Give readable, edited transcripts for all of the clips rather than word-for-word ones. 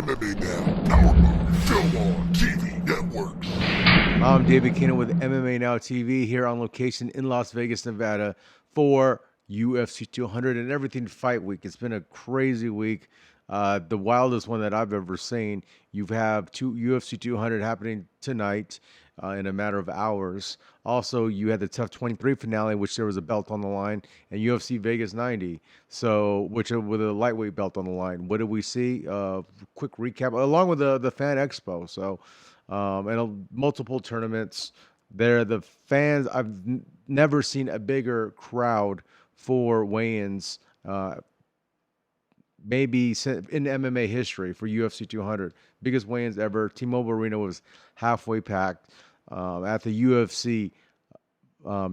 MMA Now, powered by Film On TV Network. I'm David Keenan with MMA Now TV here on location in Las Vegas, Nevada for UFC 200 and everything fight week. It's been a crazy week, the wildest one that I've ever seen. You have UFC 200 happening tonight in a matter of hours. Also, you had the TUF 23 finale, which there was a belt on the line, and UFC Vegas 90, so which with a lightweight belt on the line. What did we see? Quick recap, along with the Fan Expo. So multiple tournaments. There, the fans. Never seen a bigger crowd for weigh-ins. Maybe in MMA history for UFC 200, biggest weigh-ins ever. T-Mobile Arena was halfway packed. At the UFC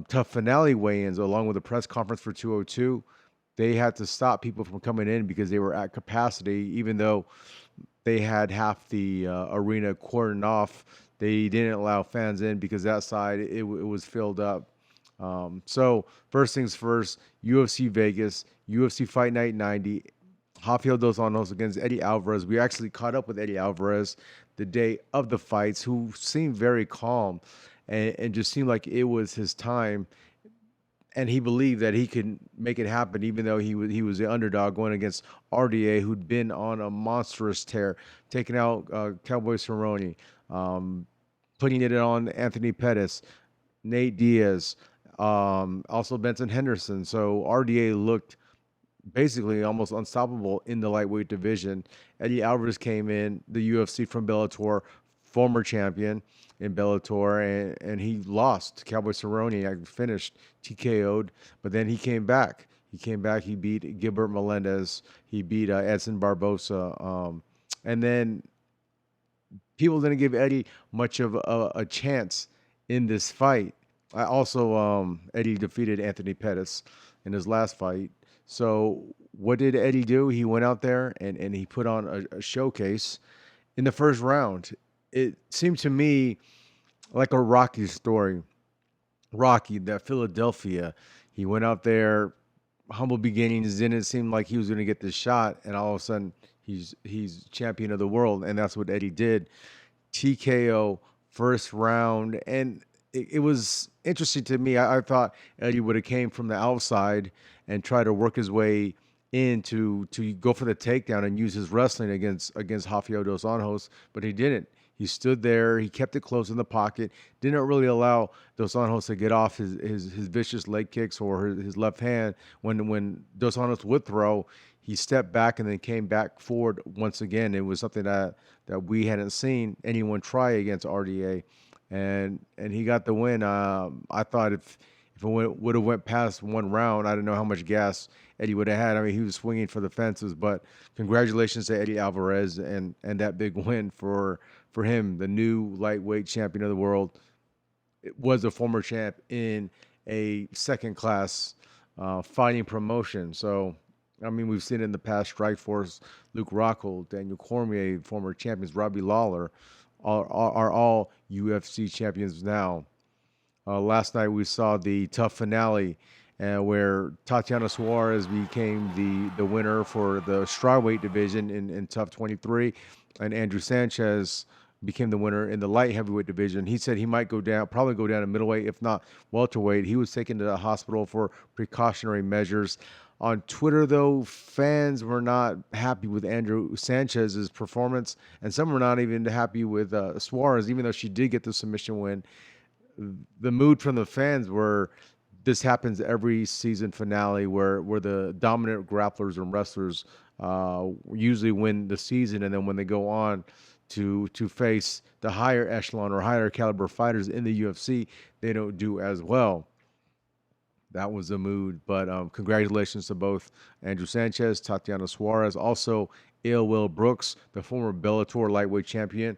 tough finale weigh-ins, along with the press conference for 202, they had to stop people from coming in because they were at capacity, even though they had half the arena cordoned off. They didn't allow fans in because that side it was filled up. So first things first, UFC Vegas, UFC Fight Night 90, Rafael dos Anjos against Eddie Alvarez. We actually caught up with Eddie Alvarez the day of the fights, who seemed very calm and just seemed like it was his time. And he believed that he could make it happen, even though he was the underdog going against RDA, who'd been on a monstrous tear, taking out Cowboy Cerrone, putting it on Anthony Pettis, Nate Diaz, also Benson Henderson. So RDA looked basically almost unstoppable in the lightweight division. Eddie Alvarez came in, the UFC from Bellator, former champion in Bellator, and he lost. Cowboy Cerrone finished TKO'd, but then he came back. He beat Gilbert Melendez. He beat Edson Barbosa. And then people didn't give Eddie much of a chance in this fight. Eddie defeated Anthony Pettis in his last fight. So what did Eddie do? He went out there and he put on a showcase in the first round. It seemed to me like a Rocky story. Rocky, that Philadelphia, he went out there, humble beginnings, didn't seem like he was going to get this shot, and all of a sudden he's champion of the world, and that's what Eddie did. TKO first round, and it was interesting to me. I thought Eddie would have came from the outside and tried to work his way in to go for the takedown and use his wrestling against Rafael dos Anjos, but he didn't. He stood there. He kept it close in the pocket. Didn't really allow Dos Anjos to get off his vicious leg kicks or his left hand. When Dos Anjos would throw, he stepped back and then came back forward once again. It was something that we hadn't seen anyone try against RDA, and he got the win. I thought if it would have went past one round, I don't know how much gas Eddie would have had. I mean, he was swinging for the fences. But congratulations to Eddie Alvarez and that big win for him, the new lightweight champion of the world. It was a former champ in a second-class fighting promotion. So, I mean, we've seen it in the past. Strikeforce, Luke Rockhold, Daniel Cormier, former champions, Robbie Lawler, are all UFC champions now. Last night we saw the TUF finale where Tatiana Suarez became the winner for the strawweight division in TUF 23, and Andrew Sanchez became the winner in the light heavyweight division. He said he might probably go down to middleweight, if not welterweight. He was taken to the hospital for precautionary measures. On Twitter, though, fans were not happy with Andrew Sanchez's performance, and some were not even happy with Suarez, even though she did get the submission win. The mood from the fans were, this happens every season finale where the dominant grapplers and wrestlers usually win the season, and then when they go on to face the higher echelon or higher caliber fighters in the UFC, they don't do as well. That was the mood, but congratulations to both Andrew Sanchez, Tatiana Suarez, also Will Brooks, the former Bellator lightweight champion,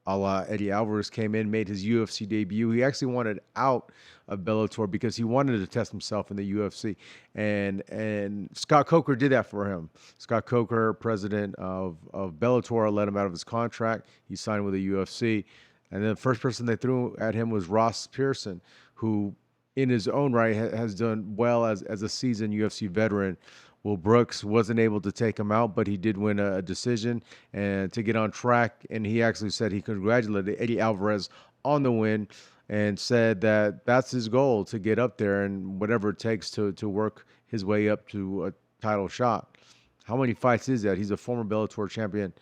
a la Eddie Alvarez, came in, made his UFC debut. He actually wanted out of Bellator because he wanted to test himself in the UFC, and Scott Coker did that for him. Scott Coker, president of Bellator, let him out of his contract. He signed with the UFC, and then the first person they threw at him was Ross Pearson, who in his own right has done well as a seasoned UFC veteran. Will Brooks wasn't able to take him out, but he did win a decision and to get on track. And he actually said he congratulated Eddie Alvarez on the win and said that that's his goal, to get up there and whatever it takes to work his way up to a title shot. How many fights is that? He's a former Bellator champion.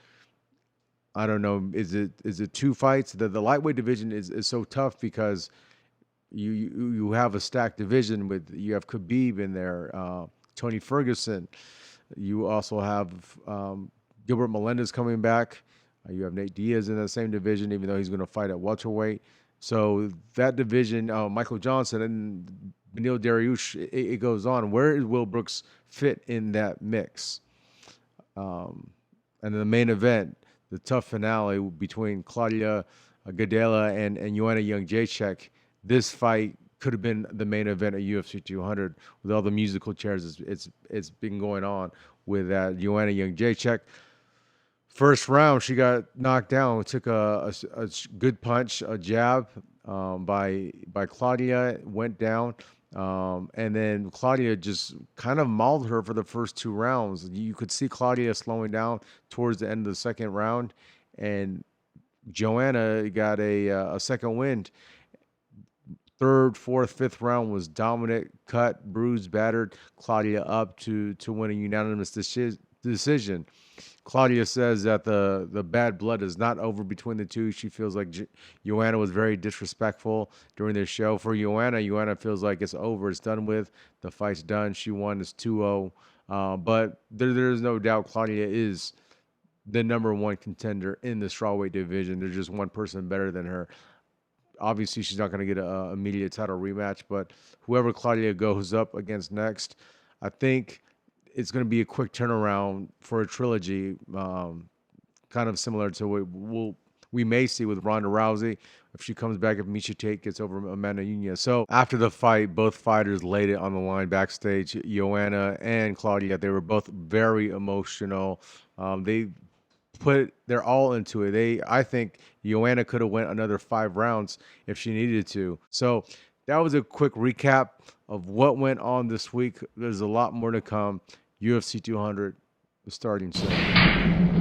I don't know. Is it 2 fights? The lightweight division is so tough because you have a stacked division with, you have Khabib in there, Tony Ferguson. You also have Gilbert Melendez coming back. You have Nate Diaz in that same division, even though he's going to fight at welterweight. So that division, Michael Johnson and Beneil Dariush, it goes on. Where is Will Brooks fit in that mix? And then the main event, the TUF finale between Claudia Gadelha and Joanna Jędrzejczyk. This fight could have been the main event of UFC 200 with all the musical chairs. It's been going on with that. Joanna Jędrzejczyk, first round, she got knocked down. Took a good punch, a jab by Claudia, went down. And then Claudia just kind of mauled her for the first 2 rounds. You could see Claudia slowing down towards the end of the second round, and Joanna got a second wind. Third, fourth, fifth round was dominant, cut, bruised, battered Claudia up to win a unanimous decision. Claudia says that the bad blood is not over between the two. She feels like Joanna was very disrespectful during this show. For Joanna feels like it's over. It's done with. The fight's done. She won. It's 2-0. But there's no doubt Claudia is the number one contender in the strawweight division. There's just one person better than her. Obviously, she's not going to get an immediate title rematch, but whoever Claudia goes up against next, I think it's going to be a quick turnaround for a trilogy, kind of similar to what we may see with Ronda Rousey if she comes back, if Miesha Tate gets over Amanda Nunes. So after the fight, both fighters laid it on the line backstage. Joanna and Claudia, they were both very emotional. They put their all into it. I think Joanna could have went another 5 rounds if she needed to. So that was a quick recap of what went on this week. There's a lot more to come. UFC 200 is starting soon.